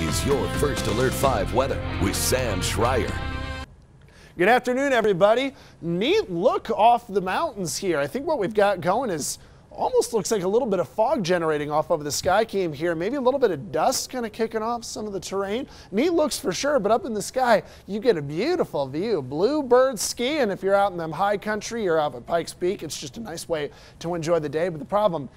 is your First Alert 5 weather with Sam Schreier. Good afternoon, everybody. Neat look off the mountains here. I think what we've got going is almost looks like a little bit of fog generating off over the sky came here. Maybe a little bit of dust kind of kicking off some of the terrain. Neat looks for sure, but up in the sky, you get a beautiful view. Bluebird skiing if you're out in them high country or out at Pikes Peak. It's just a nice way to enjoy the day, but the problem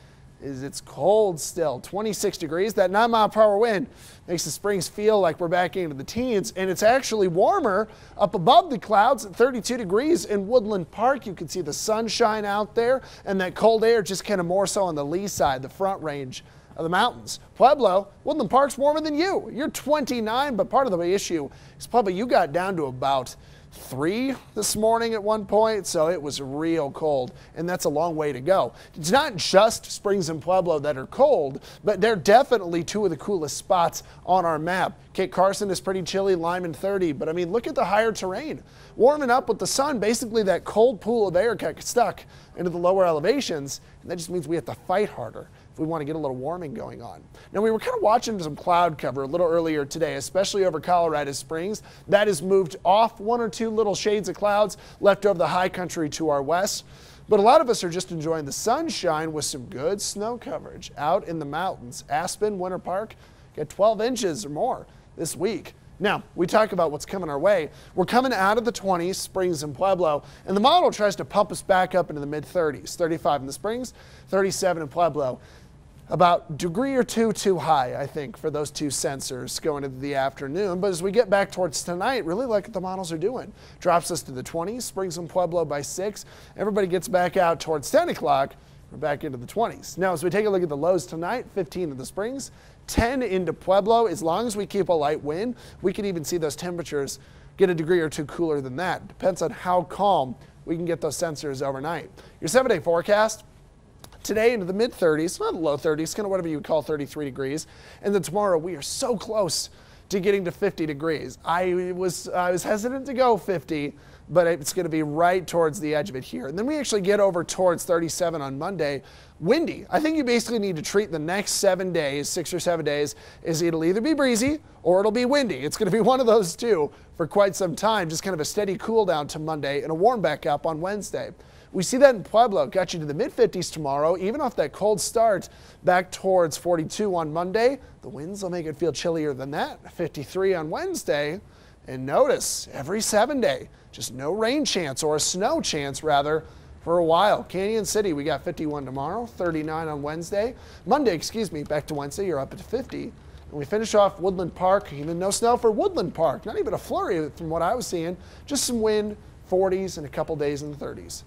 is it's cold still. 26 degrees. That 9-mile-per-hour wind makes the Springs feel like we're back into the teens, and it's actually warmer up above the clouds at 32 degrees in Woodland Park. You can see the sunshine out there, and that cold air just kind of more so on the lee side, the front range of the mountains. Pueblo, Woodland Park's warmer than you. You're 29, but part of the issue is Pueblo, you got down to about 3 this morning at one point, so it was real cold, and that's a long way to go. It's not just Springs and Pueblo that are cold, but they're definitely two of the coolest spots on our map. Kit Carson is pretty chilly, Lyman 30, but I mean, look at the higher terrain. Warming up with the sun, basically that cold pool of air got stuck into the lower elevations, and that just means we have to fight harder if we want to get a little warming going on. Now, we were kind of watching some cloud cover a little earlier today, especially over Colorado Springs. That has moved off 1 or 2 little shades of clouds left over the high country to our west. But a lot of us are just enjoying the sunshine with some good snow coverage out in the mountains. Aspen, Winter Park, get 12 inches or more this week. Now, we talk about what's coming our way. We're coming out of the 20s, Springs and Pueblo, and the model tries to pump us back up into the mid-30s. 35 in the Springs, 37 in Pueblo. About a degree or two too high, I think, for those two sensors going into the afternoon. But as we get back towards tonight, really like what the models are doing. Drops us to the 20s, Springs and Pueblo by 6. Everybody gets back out towards 10 o'clock. We're back into the 20s. Now, as we take a look at the lows tonight, 15 in the Springs, 10 into Pueblo. As long as we keep a light wind, we can even see those temperatures get a degree or two cooler than that. Depends on how calm we can get those sensors overnight. Your 7-day forecast. Today into the mid-30s, not the low 30s, kind of whatever you would call 33 degrees. And then tomorrow we are so close to getting to 50 degrees. I was hesitant to go 50, but it's going to be right towards the edge of it here. And then we actually get over towards 37 on Monday. Windy. I think you basically need to treat the next 7 days, 6 or 7 days, is it'll either be breezy or it'll be windy. It's going to be one of those two for quite some time. Just kind of a steady cool down to Monday and a warm back up on Wednesday. We see that in Pueblo, got you to the mid-50s tomorrow, even off that cold start back towards 42 on Monday. The winds will make it feel chillier than that, 53 on Wednesday. And notice, every 7 day, just no rain chance, or a snow chance rather, for a while. Canyon City, we got 51 tomorrow, 39 on Wednesday. Monday, back to Wednesday, you're up at 50. And we finish off Woodland Park, even no snow for Woodland Park. Not even a flurry from what I was seeing, just some wind, 40s and a couple days in the 30s.